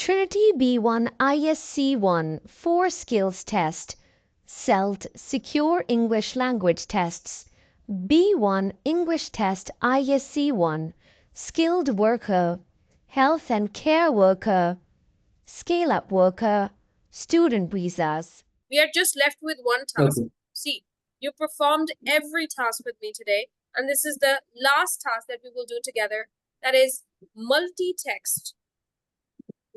Trinity B1 ISE-1 4 Skills Test, SELT Secure English Language Tests, B1 English Test ISE-1 Skilled Worker, Health and Care Worker, Scale-Up Worker, Student Visas. We are just left with one task. Okay. See, you performed every task with me today, and this is the last task that we will do together. That is multi-text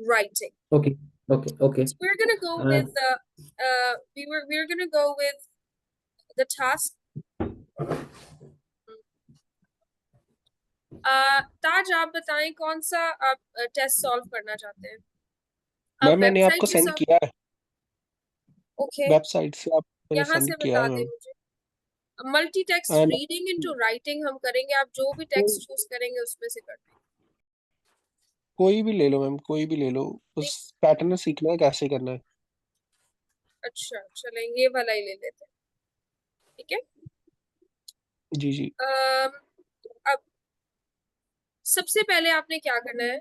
writing. Okay. Okay. So we're gonna go with we're gonna go with the task. ताज आप बताएं कौन सा आप test solve करना चाहते हैं? Ma'am मैंने आपको सेंड किया है ओके वेबसाइट से, आप यहाँ से बता दें मैम। मुझे। Multi text reading into writing हम करेंगे, आप जो भी टेक्स्ट चूज करेंगे उसमें से करते हैं। कोई भी ले लो मैम, कोई भी ले लो, उस पैटर्न सीखना है कैसे करना है। अच्छा चलें ये वाला ही ले लेते हैं, ठीक है जी जी। अब सबसे पहले आपने क्या करना है,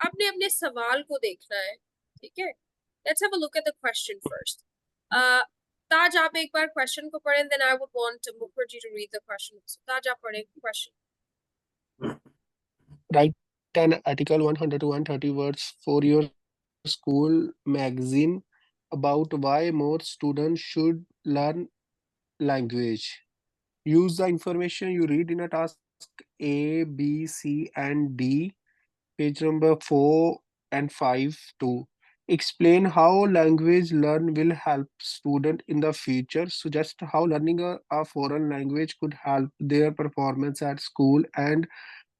आपने अपने सवाल को देखना है, ठीक है। Let's have a look at the question first. Taj आप एक बार क्वेश्चन को पढ़ें, then I would want Mukherjee to read the question. Taj आप पढ़ें question. Write an article 100 to 130 words for your school magazine about why more students should learn language. Use the information you read in a task A, B, C, and D, page number 4 and 5 to explain how language learn will help student in the future. Suggest how learning a foreign language could help their performance at school, and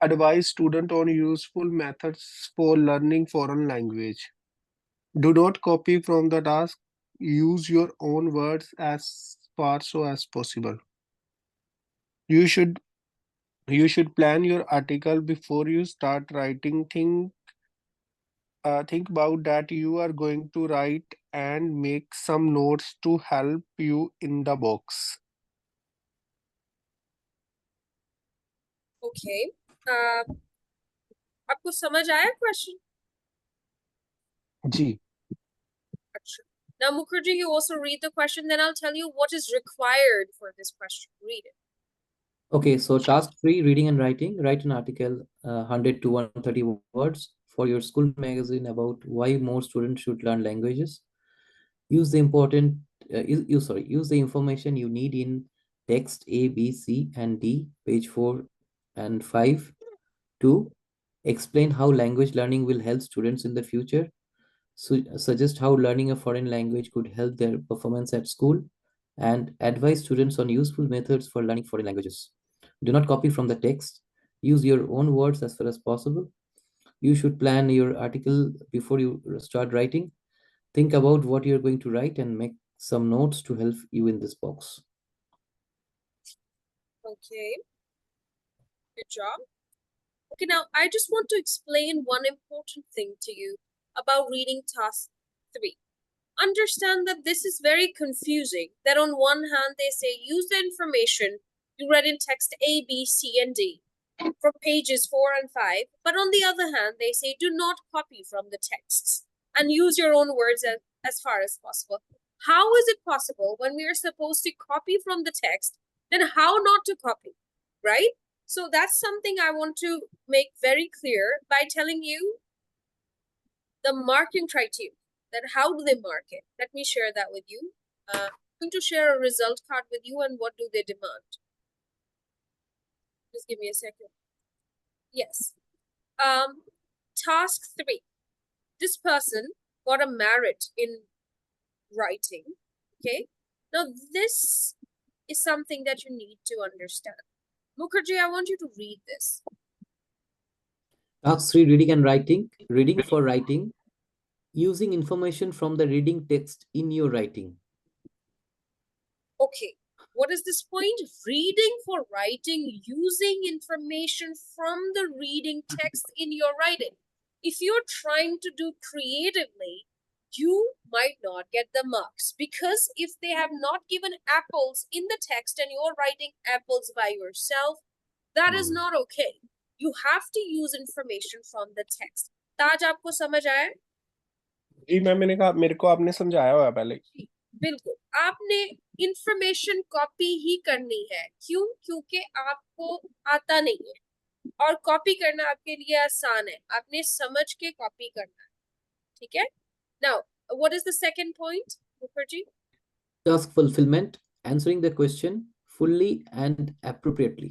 advise student on useful methods for learning foreign language. Do not copy from the task. Use your own words as far so as possible. You should plan your article before you start writing. Think about that you are going to write and make some notes to help you in the box. Okay आपको समझ आया question? जी। अच्छा, now Mukherjee, you also read the question, then I'll tell you what is required for this question. Read it. Okay, so task 3, reading and writing. Write an article 100 to 130 words for your school magazine about why more students should learn languages. Use the information you need in text A, B, C, and D, page 4 and 5 to explain how language learning will help students in the future. Suggest how learning a foreign language could help their performance at school, and advise students on useful methods for learning foreign languages. Do not copy from the text. Use your own words as far as possible. You should plan your article before you start writing. Think about what you're going to write and make some notes to help you in this box. Okay, good job. Okay, now I just want to explain one important thing to you about reading task 3. Understand that this is very confusing. That on one hand they say use the information you read in text A, B, C, and D from pages 4 and 5, but on the other hand they say do not copy from the texts and use your own words as far as possible. How is it possible when we are supposed to copy from the text? Then how not to copy, right? So that's something I want to make very clear by telling you the marking criteria. Then how do they mark it? Let me share that with you. I'm going to share a result card with you, and what do they demand? Just give me a second. Yes. Task 3. This person got a merit in writing. Okay. Now this is something that you need to understand. Mukherjee, I want you to read this. Task 3, reading and writing. Reading for writing. Using information from the reading text in your writing. Okay, what is this point? Reading for writing, using information from the reading text in your writing. If you're trying to do creatively, you might not get the marks, because if they have not given apples in the text and you're writing apples by yourself, that is not okay. You have to use information from the text. ताज आपको समझ आया? जी ma'am, मैंने कहा मेरे को आपने समझाया हुआ है पहले। बिल्कुल, आपने इंफॉर्मेशन कॉपी ही करनी है। क्यों? क्योंकि आपको आता नहीं है और कॉपी करना आपके लिए आसान है, आपने समझ के कॉपी करना है, ठीक है? Now what is the second point, Mukherjee? Task fulfillment, answering the question fully and appropriately.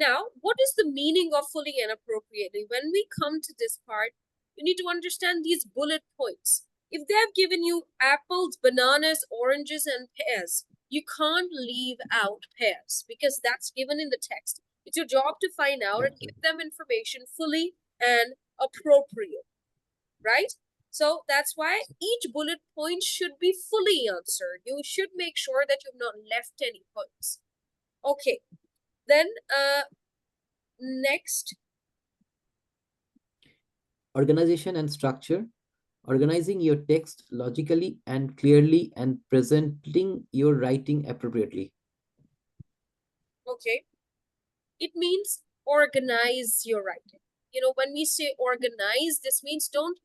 Now, what is the meaning of fully and appropriately? When we come to this part, you need to understand these bullet points. If they have given you apples, bananas, oranges, and pears, you can't leave out pears because that's given in the text. It's your job to find out and give them information fully and appropriate, right? So that's why each bullet point should be fully answered. You should make sure that you've not left any points. Okay. Then next, Organization and structure, organizing your text logically and clearly and presenting your writing appropriately. okay, it means organize your writing. You know, when we say organize, this means don't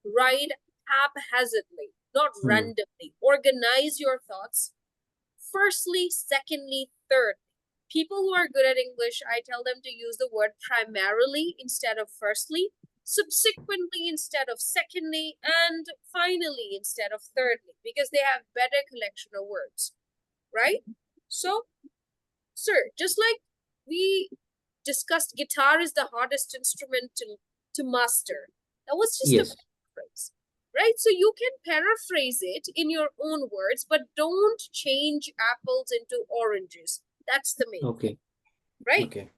write haphazardly, not randomly. Organize your thoughts. Firstly, secondly, third. People who are good at English, I tell them to use the word primarily instead of firstly, subsequently instead of secondly, and finally instead of thirdly, because they have better collection of words, right? So, sir, just like we discussed, guitar is the hardest instrument to master. That was just Yes. a paraphrase, right? So you can paraphrase it in your own words, but don't change apples into oranges. That's the main, Okay. right? Okay.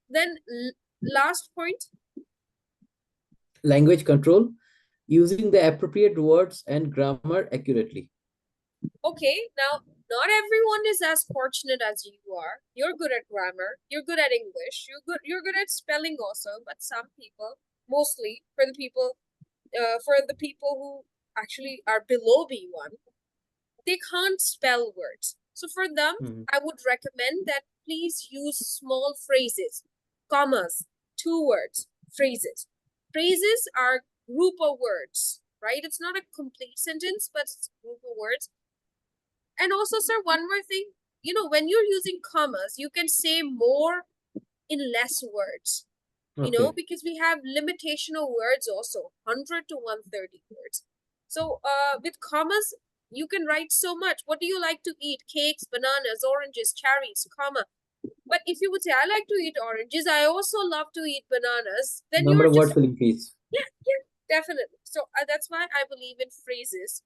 Then last point. Language control, using the appropriate words and grammar accurately. Okay, now not everyone is as fortunate as you are. You're good at grammar, you're good at English, you're good at spelling also, but some people, mostly for the people who actually are below B1, they can't spell words. So for them, I would recommend that please use small phrases, commas, 2 words, phrases. Phrases are group of words, right? It's not a complete sentence, but it's a group of words. And also, sir, one more thing, you know, when you're using commas, you can say more in less words, you know, because we have limitation of words also, 100 to 130 words. So with commas, you can write so much. What do you like to eat? Cakes, bananas, oranges, cherries, comma. But if you would say, I like to eat oranges, I also love to eat bananas, then Number you're of word just... filling, please. Yeah, definitely. So that's why I believe in phrases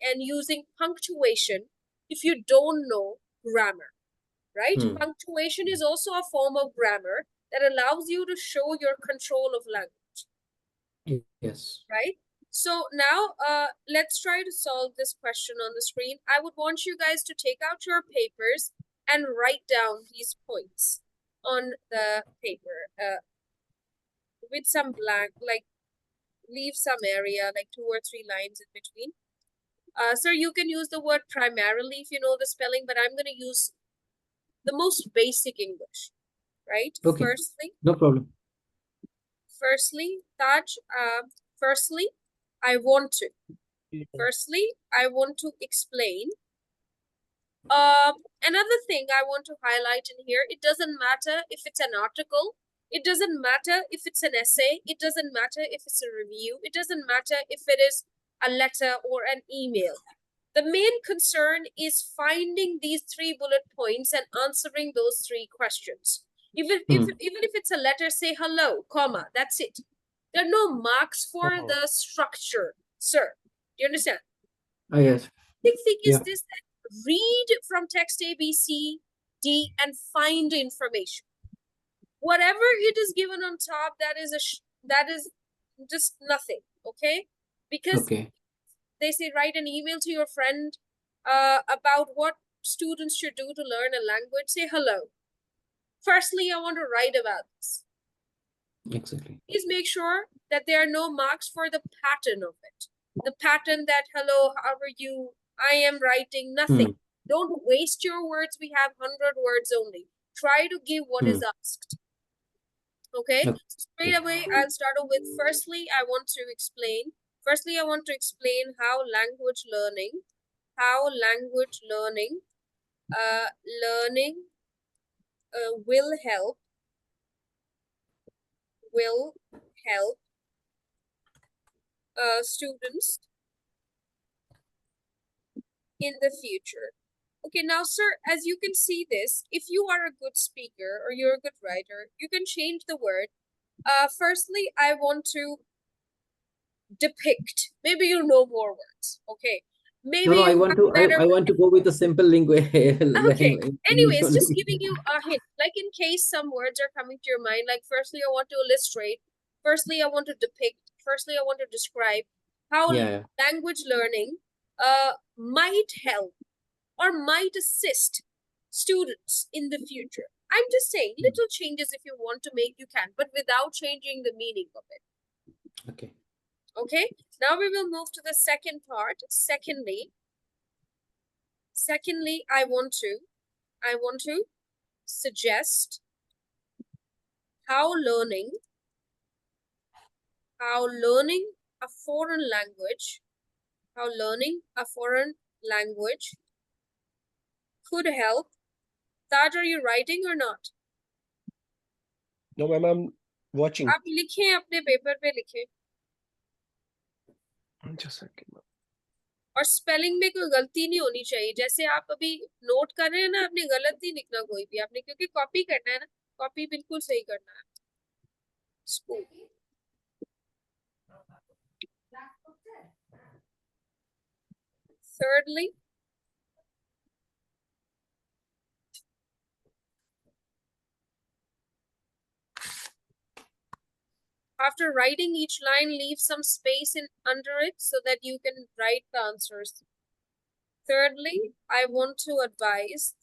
and using punctuation if you don't know grammar, right? Punctuation is also a form of grammar that allows you to show your control of language. Yes. Right? So now let's try to solve this question on the screen. I would want you guys to take out your papers and write down these points on the paper with some blank, like leave some area, like 2 or 3 lines in between. Sir, you can use the word primarily if you know the spelling, but I'm going to use the most basic English, right? Okay. Firstly, No problem. Taj, firstly, I want to. Firstly, I want to explain. Another thing I want to highlight in here, it doesn't matter if it's an article, it doesn't matter if it's an essay, it doesn't matter if it's a review, it doesn't matter if it is a letter or an email. The main concern is finding these 3 bullet points and answering those 3 questions. Even if it's a letter, say hello, comma, that's it. There are no marks for the structure, sir. Do you understand? Yes. The thing is this, that read from text A, B, C, D, and find information. Whatever it is given on top, that is just nothing, okay? Because they say write an email to your friend about what students should do to learn a language. Say hello. Firstly, I want to write about this. Exactly. Please make sure that there are no marks for the pattern of it. The pattern that hello, how are you? I am writing, nothing. Don't waste your words. We have 100 words only. Try to give what is asked. Okay, Okay. straight away I'll start off with firstly I want to explain how language learning learning will help students in the future. Okay, now sir, as you can see this, if you are a good speaker or you're a good writer, you can change the word. Firstly, I want to depict. Maybe you know more words. Okay. Maybe No, you I want have to. better. I want to go with the simple language. Okay. English Anyways, just only. giving you a hint. Like in case some words are coming to your mind, like firstly, I want to illustrate. Firstly, I want to depict. Firstly, I want to describe how Yeah. language learning might help or might assist students in the future. I'm just saying little changes if you want to make, you can, but without changing the meaning of it. Okay. Okay, now we will move to the second part. Secondly, I want to suggest how learning a foreign language, could help. Taj, are you writing or not? No, ma'am, I'm watching. आप लिखें अपने paper पे लिखें Just a second, ma'am. और spelling में कोई गलती नहीं होनी चाहिए जैसे आप अभी नोट कर रहे हैं ना आपने गलत नहीं लिखना कोई भी आपने क्योंकि कॉपी करना है ना कॉपी बिल्कुल सही करना है school thirdly after writing each line leave some space in under it so that you can write the answers. Thirdly, I want to advise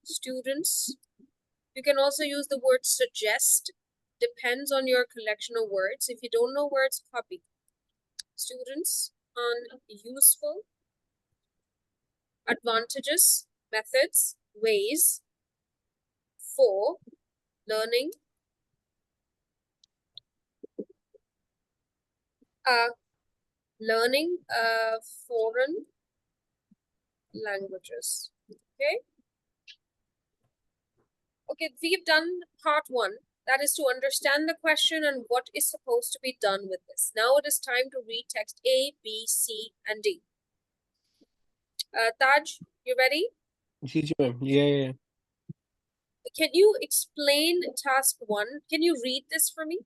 students. You can also use the word suggest. Depends on your collection of words. If you don't know words, copy. Students on useful advantages, methods, ways for learning foreign languages. Okay, we've done part one. That is to understand the question and what is supposed to be done with this. Now it is time to read text A, B, C, and D. Taj, you ready? Ji, ma'am. Yeah. Can you explain task one? Can you read this for me?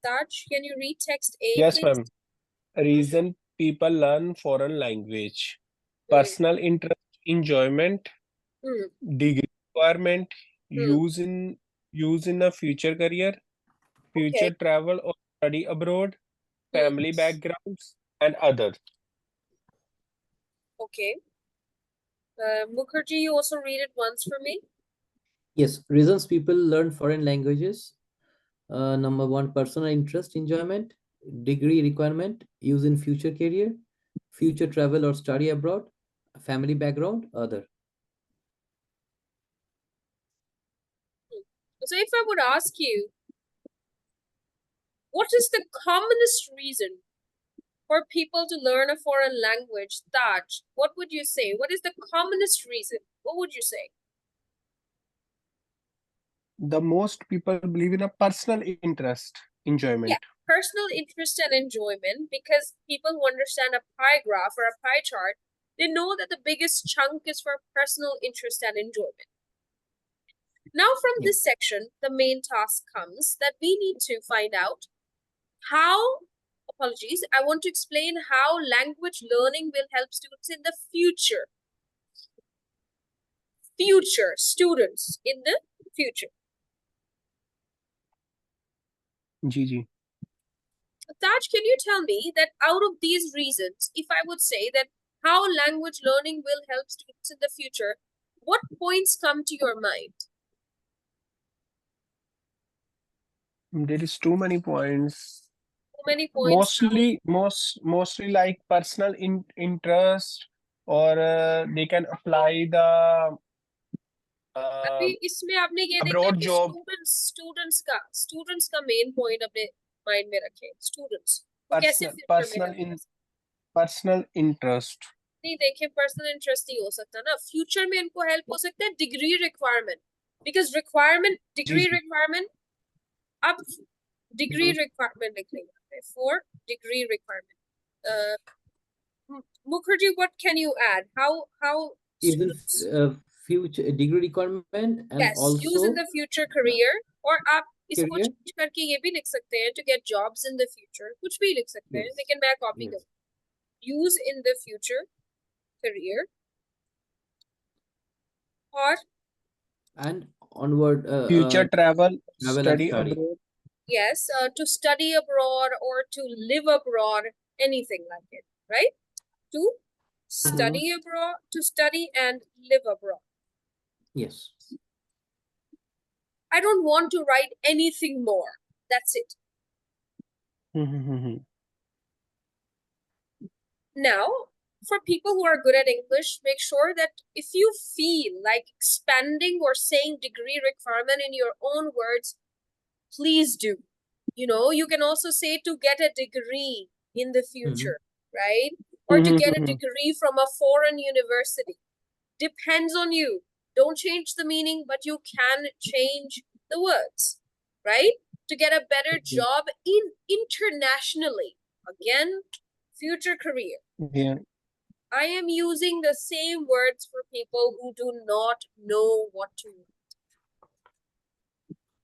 Taj, can you read text A, Yes, please? ma'am. Reason people learn foreign language. Personal interest, enjoyment, degree requirement, use in a future career, future Okay. travel or study abroad, family backgrounds, and others. Okay. Mukherjee, you also read it once for me. Yes. Reasons people learn foreign languages. Number one, personal interest, enjoyment, degree requirement, use in future career, future travel or study abroad, family background, other. So if I would ask you, what is the commonest reason for people to learn a foreign language, Taj? What would you say? What is the commonest reason? What would you say? The most people believe in a personal interest, enjoyment. Yeah, personal interest and enjoyment, because people who understand a pie graph or a pie chart, they know that the biggest chunk is for personal interest and enjoyment. Now from this section, the main task comes that we need to find out how, apologies, I want to explain how language learning will help students in the future. Students in the future. Ji. Taj, can you tell me that out of these reasons, if I would say that how language learning will help students in the future, what points come to your mind? There is too many points. many points now. Mostly like personal interest, or they can apply the अभी इसमें आपने ये देखना abroad कि job. Students का main point अपने mind में रखें। स्टूडेंट्स वो कैसे फ्यूचर में help कर सकते पर्सनल इंटरेस्ट। नहीं, देखें पर्सनल इंटरेस्ट नहीं हो सकता ना, फ्यूचर में इनको हेल्प हो सकता है degree requirement, because requirement degree requirement, अब डिग्री रिक्वायरमेंट लिख लेंगे for degree requirement. Mukherjee, what can you add? How students future degree requirement and yes also use in the future career, और आप इसको career. change करके ये भी लिख सकते हैं to get jobs in the future, कुछ भी लिख सकते हैं, लेकिन मैं कॉपी Yes. करूँ use in the future career और And onward future travel and study study. abroad. yes to study abroad or to live abroad, anything like it, right? To study abroad, to study and live abroad. Yes. I don't want to write anything more, that's it. Now, for people who are good at English, make sure that if you feel like expanding or saying degree requirement in your own words, please do. You know, you can also say to get a degree in the future, right? Or to get a degree from a foreign university. Depends on you. Don't change the meaning, but you can change the words, right? To get a better job internationally. Again, future career. Yeah. I am using the same words for people who do not know what to write.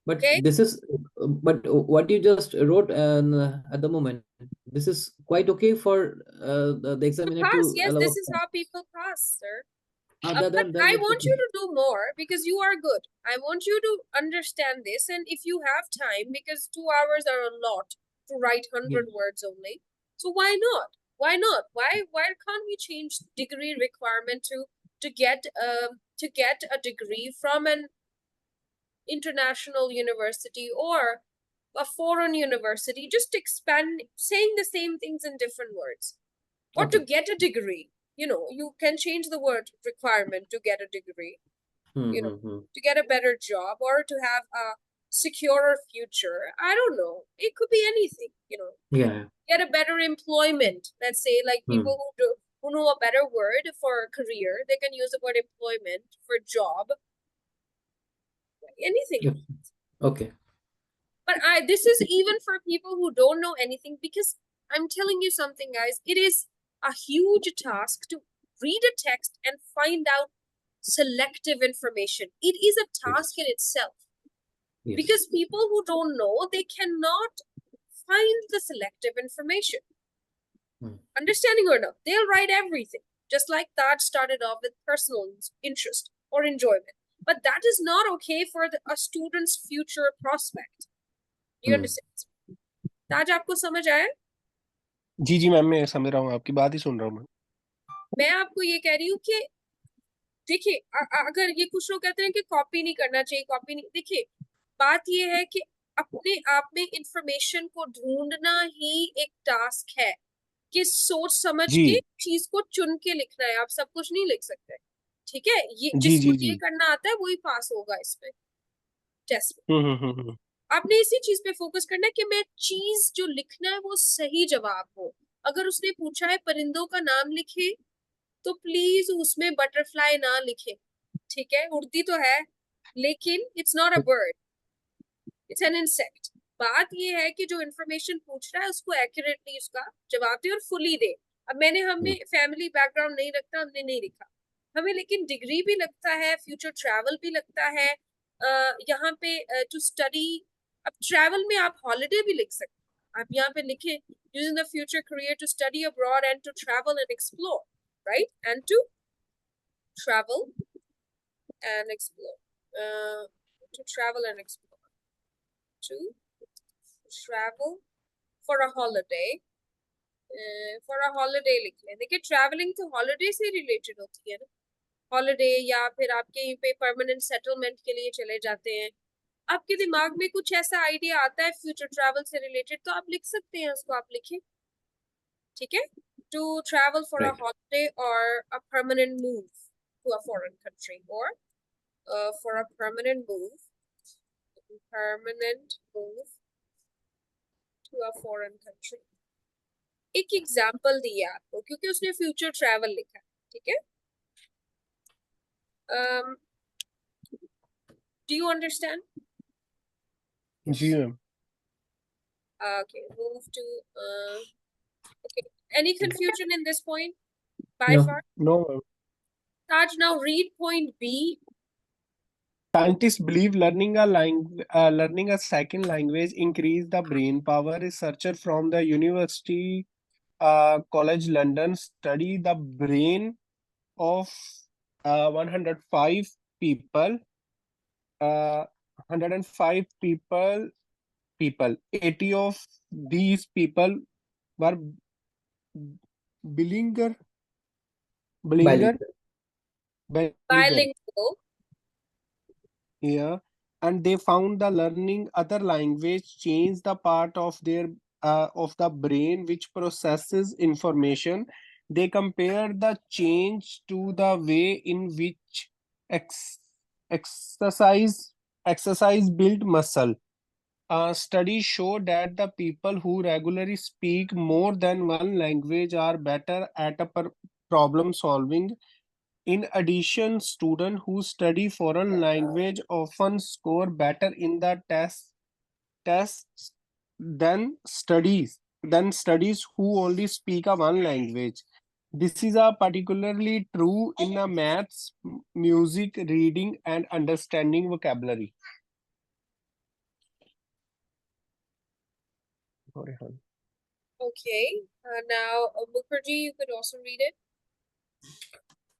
But okay? This is, but what you just wrote at the moment, this is quite okay for the examiner pass, to yes, allow. this is how people pass, sir. Then I it's want okay. you to do more because you are good. I want you to understand this, and if you have time, because 2 hours are a lot to write 100 words only, so why not? Why not? Why can't we change degree requirement to get a degree from an international university or a foreign university? Just expand, saying the same things in different words, or to get a degree. You know, you can change the word requirement to get a degree, you know, to get a better job or to have a securer future. I don't know. It could be anything, you know. Yeah. Get a better employment. Let's say like people who know a better word for career, they can use the word employment for job. Anything. Yeah. Okay. But this is even for people who don't know anything, because I'm telling you something, guys. It is a huge task to read a text and find out selective information. It is a task in itself. Because people who don't know, they cannot find the selective information. Understanding or not, they'll write everything. Just like that started off with personal interest or enjoyment. But that is not okay for a student's future prospect. Do you understand? ताज आपको समझ आया? जी जी ma'am, मैं समझ रहा हूँ, आपकी बात ही सुन रहा हूँ मैं आपको ये कह रही हूँ कि देखिए, अगर ये कुछ लोग कहते हैं कि कॉपी नहीं करना चाहिए, कॉपी नहीं, देखिए बात ये है कि अपने आप में इंफॉर्मेशन को ढूंढना ही एक टास्क है, कि सोच समझ के चीज को चुन के लिखना है। आप सब कुछ नहीं लिख सकते, ठीक है? ये जिसको ये करना आता है वही पास होगा इसमें टेस्ट में। आपने इसी चीज पे फोकस करना है कि मैं चीज जो लिखना है वो सही जवाब हो। अगर उसने पूछा है परिंदों का नाम लिखे, तो प्लीज उसमें बटरफ्लाई ना लिखे, ठीक है? उड़ती तो है लेकिन it's not a bird, it's an insect. बात ये है कि जो इन्फॉर्मेशन पूछ रहा है उसको एक्यूरेटली उसका जवाब दे और फुली दे। अब हमें फैमिली बैकग्राउंड नहीं लगता, हमने नहीं लिखा, हमें लेकिन डिग्री भी लगता है, फ्यूचर ट्रैवल भी लगता है, यहाँ पे टू स्टडी। अब ट्रैवल में आप हॉलिडे भी लिख सकते हैं, आप यहाँ पे लिखे using the future career to study abroad and to travel and explore, right? And to travel and explore, to travel and explore, to travel for a holiday, लिख लें। देखिए ट्रैवलिंग तो हॉलिडे से रिलेटेड होती है ना, हॉलिडे, या फिर आप कहीं पे परमानेंट सेटलमेंट के लिए चले जाते हैं, आपके दिमाग में कुछ ऐसा आइडिया आता है फ्यूचर ट्रैवल से रिलेटेड तो आप लिख सकते हैं, उसको आप लिखें, ठीक है। To travel for a Right. holiday or a permanent move to a foreign country, or for a permanent move to a foreign country. एक एग्जाम्पल दिया आपको क्योंकि उसने फ्यूचर ट्रैवल लिखा है, ठीक है। Do you understand? जी ma'am. Okay, move to okay. Any confusion in this point? By No. far? No ma'am. Taj, now read point B. Scientists believe learning a second language increase the brain power. Researcher from the University College London study the brain of 105 people. 105 people. 80 of these people were bilingual. Bilingual. Bilingual. Bilingual. Bilingual. Yeah, and they found the learning other language change the part of the brain which processes information. They compare the change to the way in which ex exercise exercise build muscle. Studies show that the people who regularly speak more than one language are better at problem solving. In addition, students who study foreign language often score better in the tests than studies who only speak a one language. This is particularly true in the maths, music, reading, and understanding vocabulary. Okay. Now, Mukherjee, you could also read it.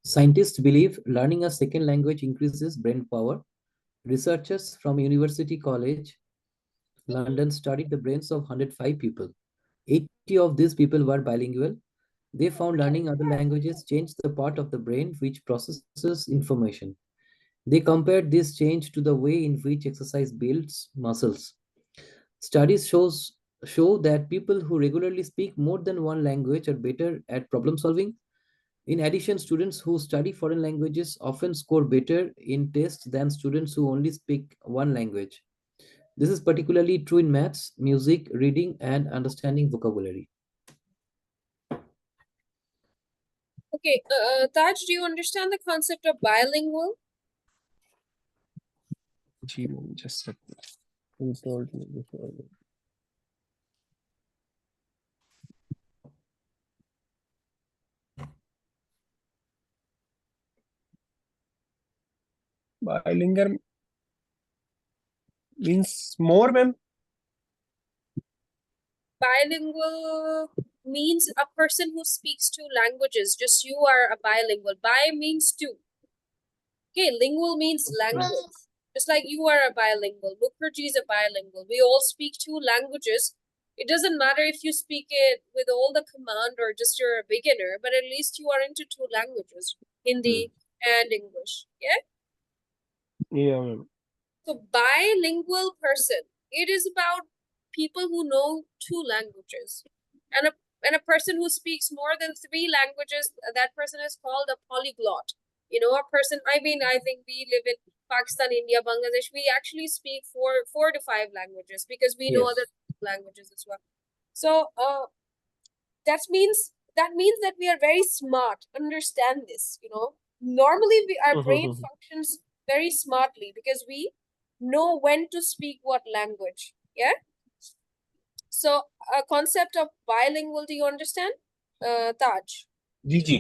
Scientists believe learning a second language increases brain power. Researchers from University College London studied the brains of 105 people. 80 of these people were bilingual. They found learning other languages changed the part of the brain which processes information. They compared this change to the way in which exercise builds muscles. Studies show that people who regularly speak more than one language are better at problem solving. In addition, students who study foreign languages often score better in tests than students who only speak one language. This is particularly true in maths, music, reading, and understanding vocabulary. Okay, Taj, do you understand the concept of bilingual? Just a second. You told me before. Bilingual means more, ma'am. Bilingual means a person who speaks two languages. Just you are a bilingual. Bi means two. Okay, lingual means language. Just like you are a bilingual. Mukherjee is a bilingual. We all speak two languages. It doesn't matter if you speak it with all the command or just you're a beginner, but at least you are into two languages, Hindi and English. Yeah? Yeah, ma'am. So bilingual person, it is about people who know two languages. And a person who speaks more than three languages, that person is called a polyglot. You know, a person, I think we live in Pakistan, India, Bangladesh. We actually speak four to five languages because we know Yes. other languages as well. So that means that we are very smart. Understand this, you know. Normally our brain functions very smartly because we know when to speak what language. Yeah. So a concept of bilingual, do you understand, Taj? जी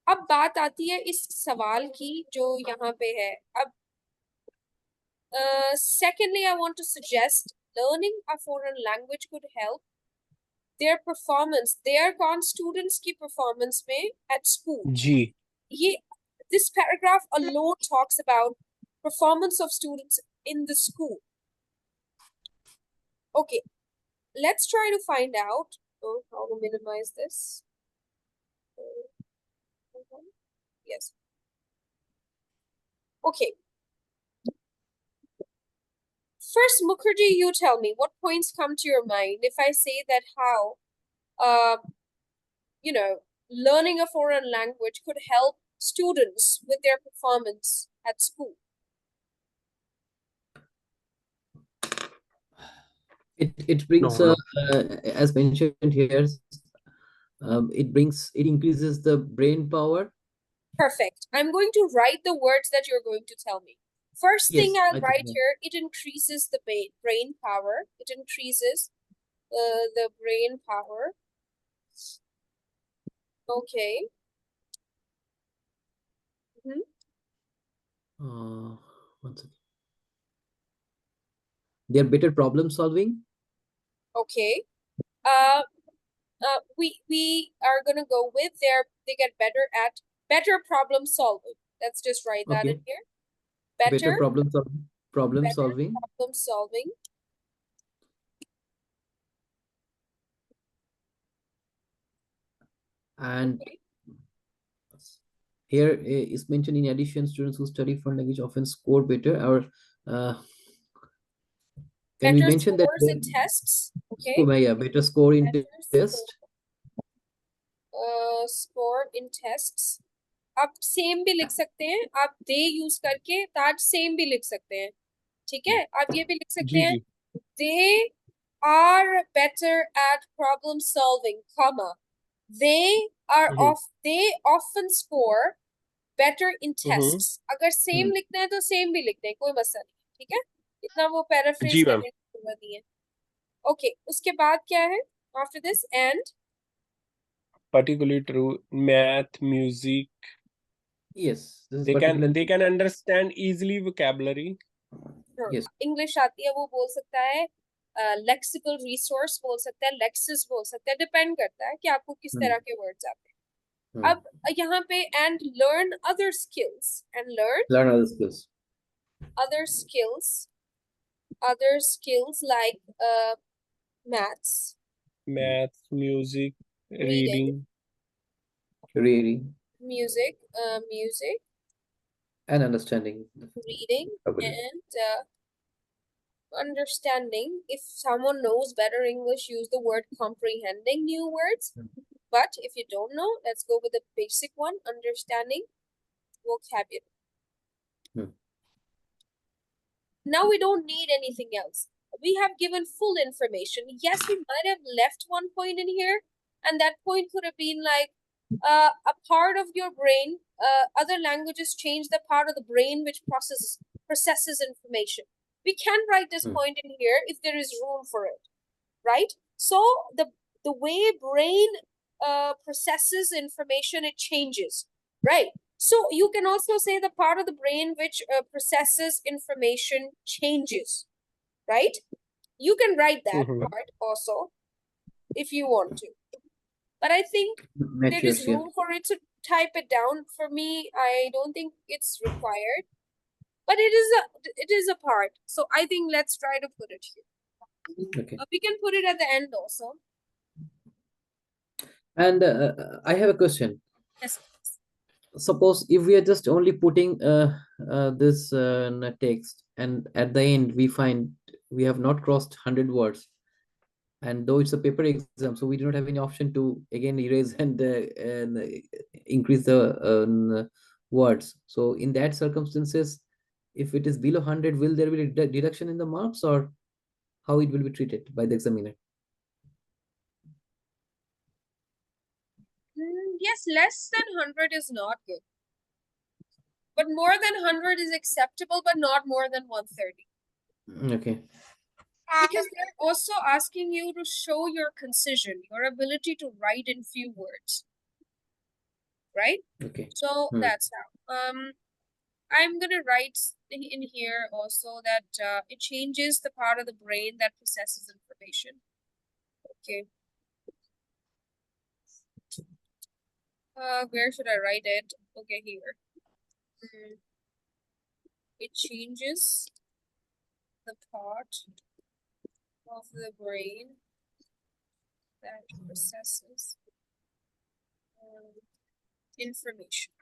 अब बात आती है इस सवाल की जो यहाँ पे है अब. Secondly, I want to suggest learning a foreign language could help their performance. Their students की performance में at school. जी This paragraph alone talks about performance of students in the school. Okay, let's try to find out how to minimize this. Yes. Okay. First, Mukherjee, you tell me what points come to your mind if I say that how, you know, learning a foreign language could help students with their performance at school. It brings No. as mentioned here, it increases the brain power. Perfect. I'm going to write the words that you're going to tell me. First thing Yes, I'll I think write here, it increases the brain power. It increases the brain power. Okay. one second. They're better problem solving. Okay. We are gonna go with they get better at better problem solving. Let's just write that in Okay. here. Better Better problem solving. Problem solving. problem solving. And Okay. here is mentioned, in addition, students who study foreign language often score better. Or can we Better mention that scores in tests. Okay. better score in Better test? score in tests. आप same भी लिख सकते हैं, आप दे use करके that same भी लिख सकते हैं, ठीक है। आप ये भी लिख सकते हैं, they are better at problem solving, comma, they often score better in tests. अगर सेम लिखना है तो सेम भी लिखते हैं, कोई मसला नहीं, ठीक है। इतना वो पैराफ्रेज करने की जरूरत नहीं है। ओके, उसके बाद क्या है after this? And particularly true, math, music. Yes, this is They can understand easily vocabulary. Yes. English आती है वो बोल सकता है, लेक्सिकल रिसोर्स बोल सकता है, लेक्सिस बोल सकता है, डिपेंड करता है कि आपको किस तरह के वर्ड्स आते हैं। अब यहाँ पे and learn other skills, and learn other skills like maths, music, reading, music, and understanding. reading, and understanding. If someone knows better English, use the word comprehending new words. But if you don't know, let's go with the basic one, understanding vocabulary. Now we don't need anything else. We have given full information. Yes, we might have left one point in here, and that point could have been like a part of your brain. Other languages change the part of the brain which processes information. We can write this point in here if there is room for it, right? So the way brain processes information, it changes, right? So you can also say the part of the brain which processes information changes, right? You can write that part also if you want to. But I think there is room for it to type it down. For me, I don't think it's required. But it is a part. So I think let's try to put it here. Okay. We can put it at the end also. And I have a question. Yes. Suppose if we are just only putting this text, and at the end we find we have not crossed 100 words, and though it's a paper exam, so we do not have any option to again erase and increase the words. So in that circumstances, if it is below 100, will there be a deduction in the marks, or how it will be treated by the examiner? Yes, less than 100 is not good. But more than 100 is acceptable, but not more than 130. Okay. Because they're also asking you to show your concision, your ability to write in few words. Right? Okay. So that's how. I'm gonna write in here also that it changes the part of the brain that processes information. Okay. Where should I write it? Okay, here. It changes the part of the brain that processes information.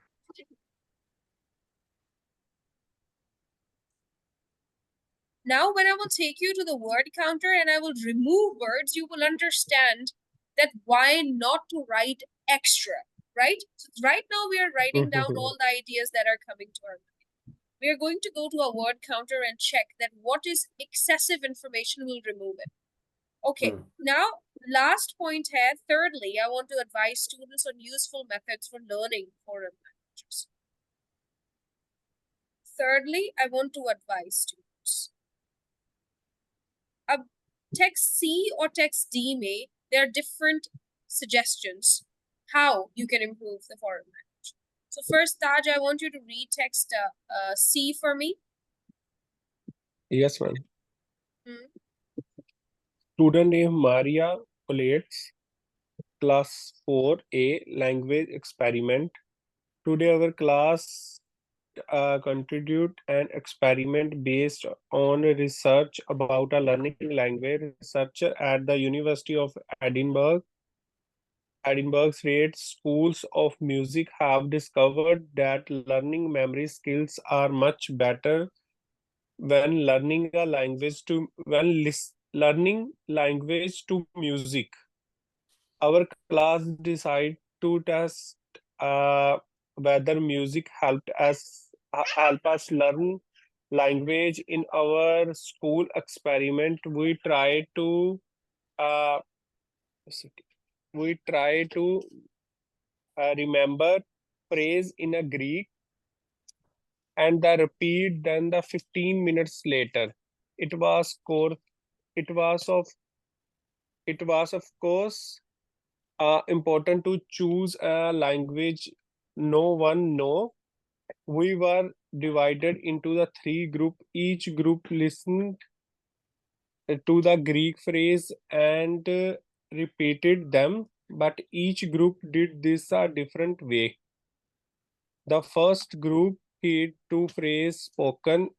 Now, when I will take you to the word counter and I will remove words, you will understand that why not to write extra, right? So right now we are writing down all the ideas that are coming to our mind. We are going to go to a word counter and check that what is excessive information, we'll remove it. Okay, now last point here. Thirdly, I want to advise students on useful methods for learning foreign languages. Thirdly, I want to advise students. Text C or text D may, there are different suggestions how you can improve the foreign language. So first, Taj, I want you to read text C for me. Yes, ma'am. Student name Maria Colettes, class 4A, language experiment. Today our class contribute an experiment based on research about a learning language. Researcher at the University of Edinburgh's Rate Schools of Music have discovered that learning memory skills are much better when learning language to music. Our class decided to test whether music help us learn language. In our school experiment. Uh, we try to remember phrase in a Greek and the repeat then the 15 minutes later. It was core. It was of course important to choose a language no one know. We were divided into the three group. Each group listened to the Greek phrase and repeated them, but each group did this a different way. The first group heard two phrases spoken,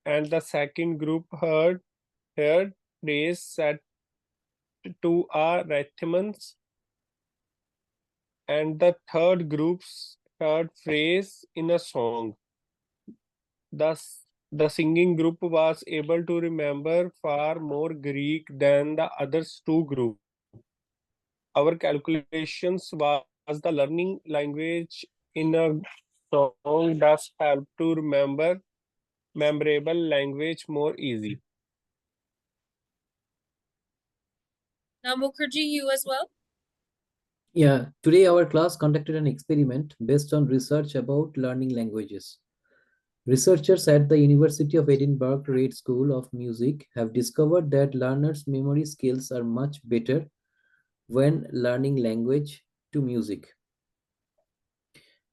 and the second group heard phrase set to a rhythms, and the third group's heard phrase in a song. Thus, the singing group was able to remember far more Greek than the others two groups. Our calculations was the learning language in a song does help to remember memorable language more easy. Now, Mukherjee, you as well. Yeah, today our class conducted an experiment based on research about learning languages. Researchers at the University of Edinburgh Reid School of Music have discovered that learners' memory skills are much better when learning language to music.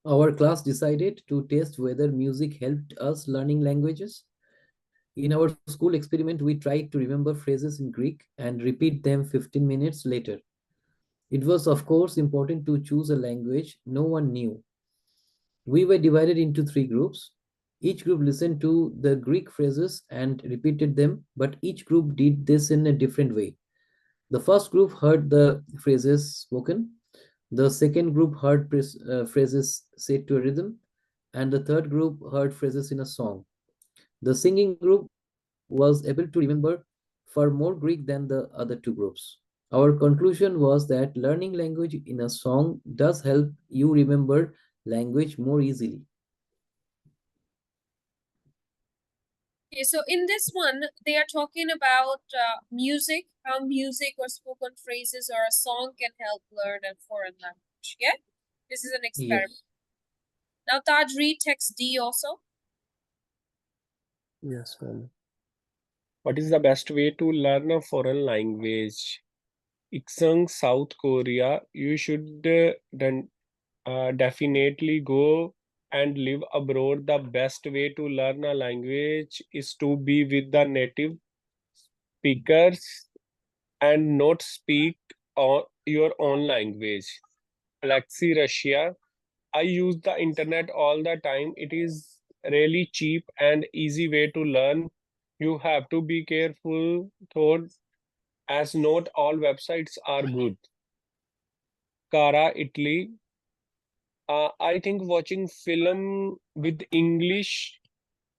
Our class decided to test whether music helped us learning languages. In our school experiment, we tried to remember phrases in Greek and repeat them 15 minutes later. It was, of course, important to choose a language no one knew. We were divided into three groups. Each group listened to the Greek phrases and repeated them, but each group did this in a different way. The first group heard the phrases spoken, the second group heard phrases set to a rhythm, and the third group heard phrases in a song. The singing group was able to remember far more Greek than the other two groups. Our conclusion was that learning language in a song does help you remember language more easily. Okay, so in this one, they are talking about music, how music or spoken phrases or a song can help learn a foreign language. Yeah, this is an experiment. Yes. Now, Taj, read text D also. Yes, ma'am. What is the best way to learn a foreign language? Iksung, South Korea. You should definitely go and live abroad. The best way to learn a language is to be with the native speakers and not speak your own language. Alexi, Russia. I use the internet all the time. It is really cheap and easy way to learn. You have to be careful though, as not all websites are good. Cara, Italy. I think watching film with English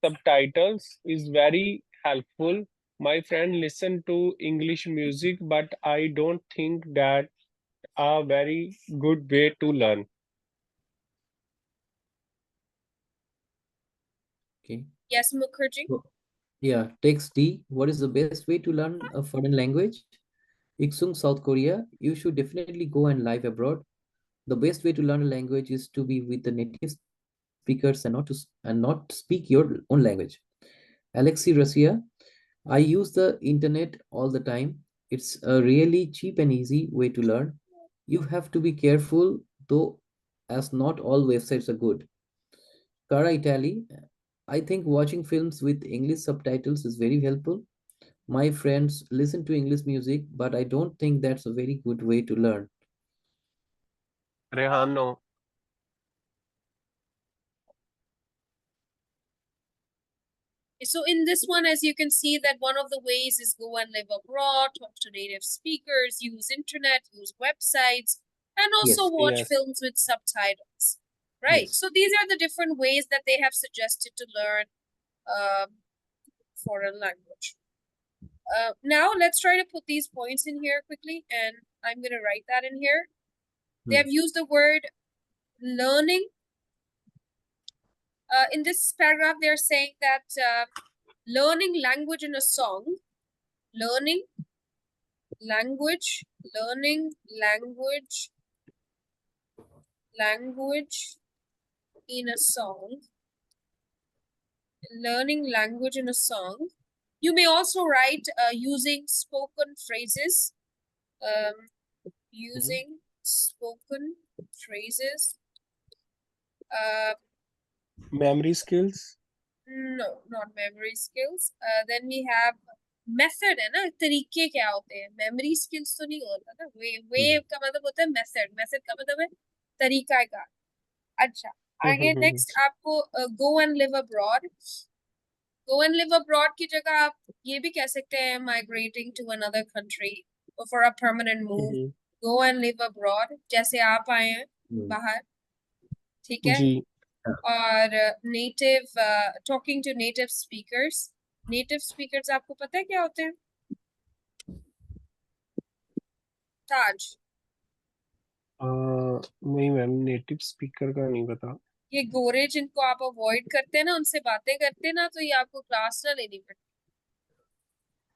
subtitles is very helpful. My friend listen to English music, but I don't think that a very good way to learn. Okay. Yes, Mukherjee. So, yeah, text D. What is the best way to learn a foreign language? Iksung, South Korea. You should definitely go and live abroad. The best way to learn a language is to be with the native speakers and not speak your own language. Alexi, Russia. I use the internet all the time. It's a really cheap and easy way to learn. You have to be careful though, as not all websites are good. Cara Italy. I think watching films with English subtitles is very helpful. My friends listen to English music, but I don't think that's a very good way to learn. Rehan, no. So in this one, as you can see, that one of the ways is go and live abroad, talk to native speakers, use internet, use websites, and also Yes, watch Yes. films with subtitles. Right. yes. So these are the different ways that they have suggested to learn foreign language. Now let's try to put these points in here quickly, and I'm going to write that in here. They have used the word learning. In this paragraph, they're saying that learning language in a song, learning language in a song, learning language in a song. You may also write using spoken phrases, using spoken phrases. Memory skills. No, not memory skills. Then we have method है ना, तरीके क्या होते हैं, memory skills तो नहीं होता ना, वे का मतलब होता है मेथड, मेथड का मतलब है तरीका का। अच्छा, आगे नेक्स्ट आपको go and live abroad. Go and live abroad की जगह आप ये भी कह सकते हैं migrating to another country for a permanent move. Go and live abroad, जैसे आप आए हैं बाहर, ठीक है। जी। और native, talking to native speakers. Native speakers आपको पता है क्या होते हैं? ताज, नहीं मैम, नेटिव स्पीकर का नहीं पता। ये गोरे जिनको आप अवॉइड करते हैं ना, उनसे बातें करते हैं ना, तो ये आपको क्लास ना लेनी पड़ती।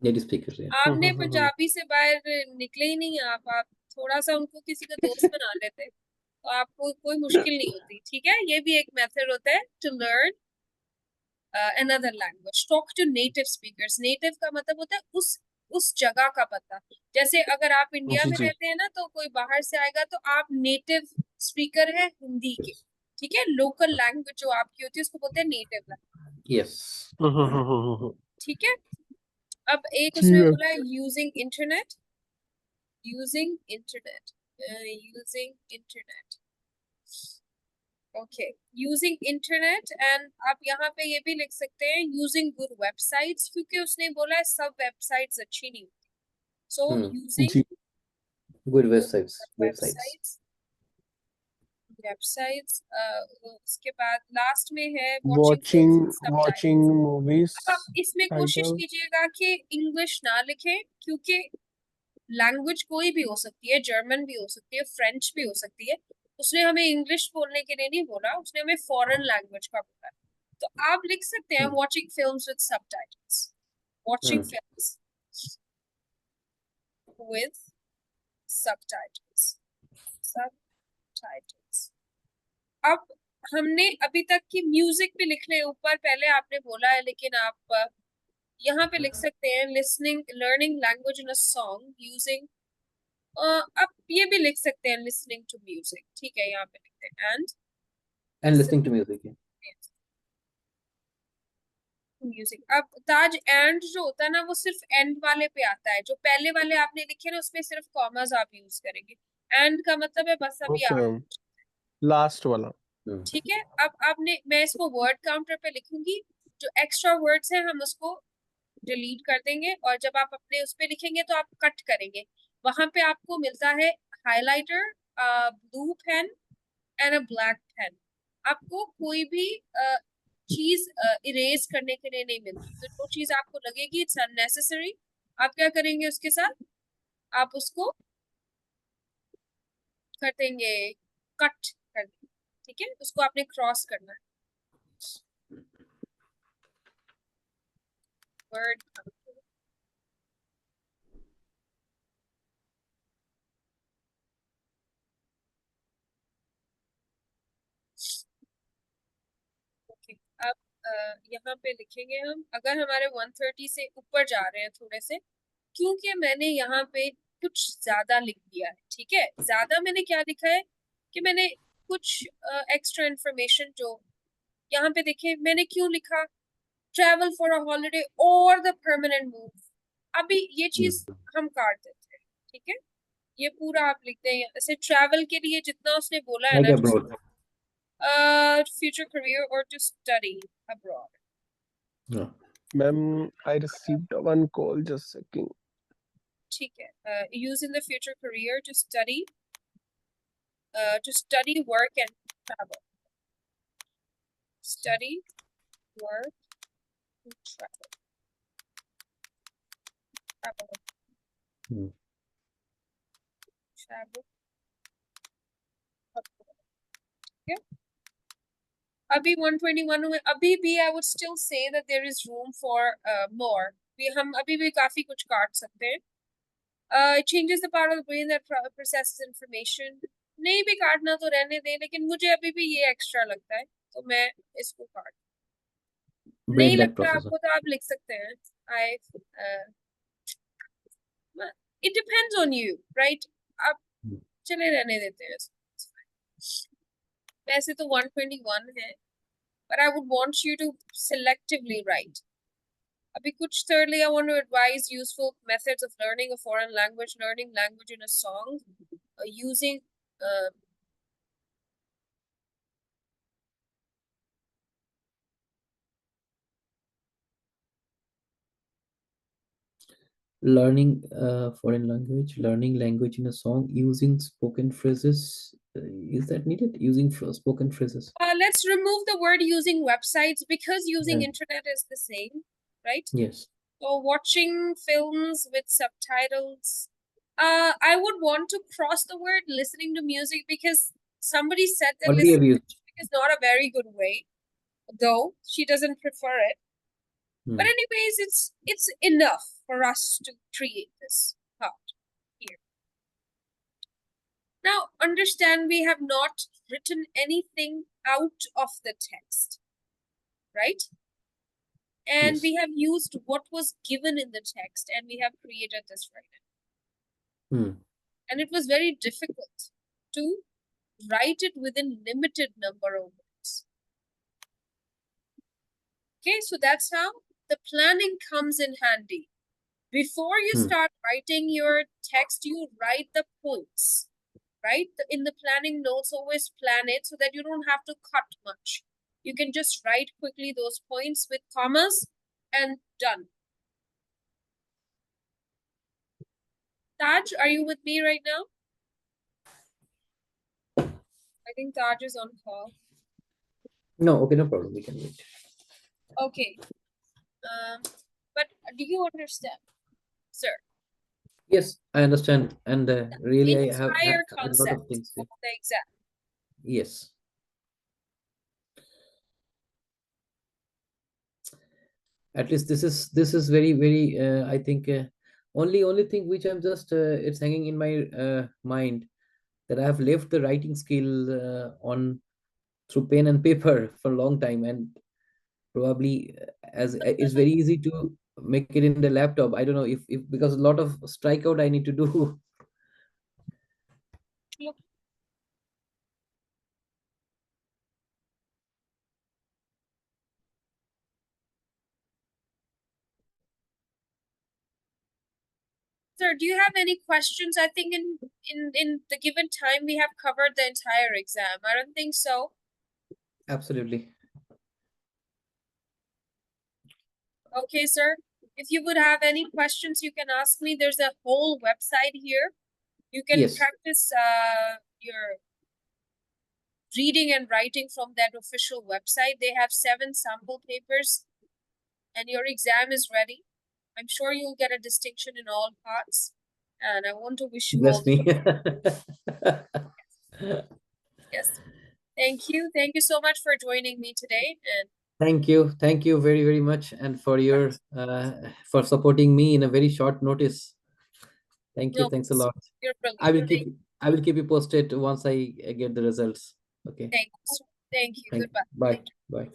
नेटिव स्पीकर है। आपने पंजाबी से बाहर निकले ही नहीं, आप थोड़ा सा उनको किसी का दोस्त बना लेते, तो आपको कोई मुश्किल नहीं होती, ठीक है। ये भी एक मेथड होता है to learn another language. Talk to native speakers. Native का मतलब होता है उस जगह का पता। जैसे अगर आप इंडिया में रहते हैं ना, तो कोई बाहर से आएगा तो आप नेटिव स्पीकर है हिंदी के, ठीक है। लोकल लैंग्वेज जो आपकी होती है उसको बोलते हैं नेटिव लैंग्वेज, यस। ठीक है। अब एक उसमें बोला है using internet, using internet, using internet, okay, using internet. And आप यहाँ पे ये भी लिख सकते हैं यूजिंग गुड वेबसाइट्स, क्योंकि उसने बोला है सब वेबसाइट्स अच्छी नहीं होती। So using good websites, websites. उसके बाद लास्ट में है watching movies अब इसमें कोशिश title. कीजिएगा कि इंग्लिश ना लिखें, क्योंकि लैंग्वेज कोई भी हो सकती है, जर्मन भी हो सकती है, फ्रेंच भी हो सकती है। उसने हमें इंग्लिश बोलने के लिए नहीं बोला, उसने हमें फॉरेन लैंग्वेज का बोला। तो आप लिख सकते हैं watching films with subtitles, watching films with subtitles, subtitles. अब हमने अभी तक की म्यूजिक भी लिख ले ऊपर, पहले आपने बोला है, लेकिन आप यहाँ पे लिख सकते हैं listening, learning language in a song using, आप ये भी लिख सकते हैं लिसनिंग टू म्यूजिक, ठीक है। यहाँ पे लिखते हैं and listening to music. Music. अब ताज एंड जो होता है ना, वो सिर्फ एंड वाले पे आता है, जो पहले वाले आपने लिखे ना उसमें सिर्फ कॉमास आप यूज करेंगे। एंड का मतलब है बस अभी आप लास्ट वाला, ठीक है। अब आपने, मैं इसको वर्ड काउंटर पे लिखूंगी, जो एक्स्ट्रा वर्ड्स हैं हम उसको डिलीट कर देंगे, और जब आप अपने उस पे लिखेंगे तो आप कट करेंगे। वहां पे आपको मिलता है highlighter, blue pen and a black pen. आपको कोई भी चीज इरेज करने के लिए नहीं मिलती। तो जो चीज आपको लगेगी इट्स अननेसेसरी, आप क्या करेंगे उसके साथ, आप उसको कर देंगे, कट कर देंगे, ठीक है, उसको आपने क्रॉस करना है। वर्ड ओके, अब यहाँ पे लिखेंगे हम, अगर हमारे 130 से ऊपर जा रहे हैं थोड़े से, क्योंकि मैंने यहाँ पे कुछ ज्यादा लिख दिया है, ठीक है, ज्यादा मैंने क्या लिखा है कि मैंने कुछ एक्स्ट्रा इंफॉर्मेशन जो यहाँ पे देखिए मैंने क्यों लिखा, ट्रैवल फॉर अ हॉलिडे और द परमानेंट मूव, अभी ये चीज हम काट देते हैं, ठीक है, ये पूरा आप लिखते हैं ऐसे, ट्रैवल के लिए जितना उसने बोला है Like ना, abroad. फ्यूचर करियर और to study abroad. Yeah. Ma'am, I received one call. Just a second. ठीक है, use in the future career to study work and travel, study work and travel, travel, Hmm. travel abroad. Okay, अभी 121 हुए, अभी भी I would still say that there is room for more, हम अभी भी काफी कुछ काट सकते हैं। It changes the part of the brain that processes information, नहीं भी काटना तो रहने दे, लेकिन मुझे अभी भी ये एक्स्ट्रा लगता है तो मैं इसको काट, नहीं Brain like लगता processor. आपको तो आप लिख सकते हैं। It depends on you, right? आप चले रहने देते हैं इसको। वैसे तो 121 है, but I would want you to selectively write. अभी कुछ, thirdly, I want to advise useful methods of learning a foreign language, learning language in a song, using Learning foreign language, learning language in a song using spoken phrases. Is that needed? Using spoken phrases. let's remove the word using websites, because using Yeah. internet is the same, right? Yes. So watching films with subtitles. I would want to cross the word listening to music, because somebody said that What we have listening to used. music is not a very good way, though she doesn't prefer it. But Hmm. anyways, it's enough for us to create this part here. Now, understand we have not written anything out of the text, right? And Yes. we have used what was given in the text and we have created this writing. Hmm. And it was very difficult to write it within limited number of words. Okay, so that's how the planning comes in handy. Before you start writing your text, you write the points, right? In the planning notes, always plan it so that you don't have to cut much. You can just write quickly those points with commas and done. Taj, are you with me right now? I think Taj is on call. No, okay, no problem. We can wait. Okay. But do you understand, sir? Yes, I understand. And really, I have Entire a lot of concept things of here. the exam. Yes. At least this is very I think only thing which I'm just it's hanging in my mind, that I have left the writing skill on through pen and paper for a long time, and probably as it's very easy to make it in the laptop. I don't know if because a lot of strikeout I need to do. Look, sir, do you have any questions? I think in the given time we have covered the entire exam. I don't think so. Absolutely. Okay, sir. If you would have any questions, you can ask me. There's a whole website here. You can Yes. practice your reading and writing from that official website. They have 7 sample papers, and your exam is ready. I'm sure you'll get a distinction in all parts, and I want to wish you all Bless me. yes. Thank you. Thank you so much for joining me today. And Thank you very, very much, and for your for supporting me in a very short notice. Thank you. no, Thanks a lot. you're I will brilliant. keep I will keep you posted once I get the results. Okay. Thank you. Thank you. Thank you. Goodbye. Bye. Bye.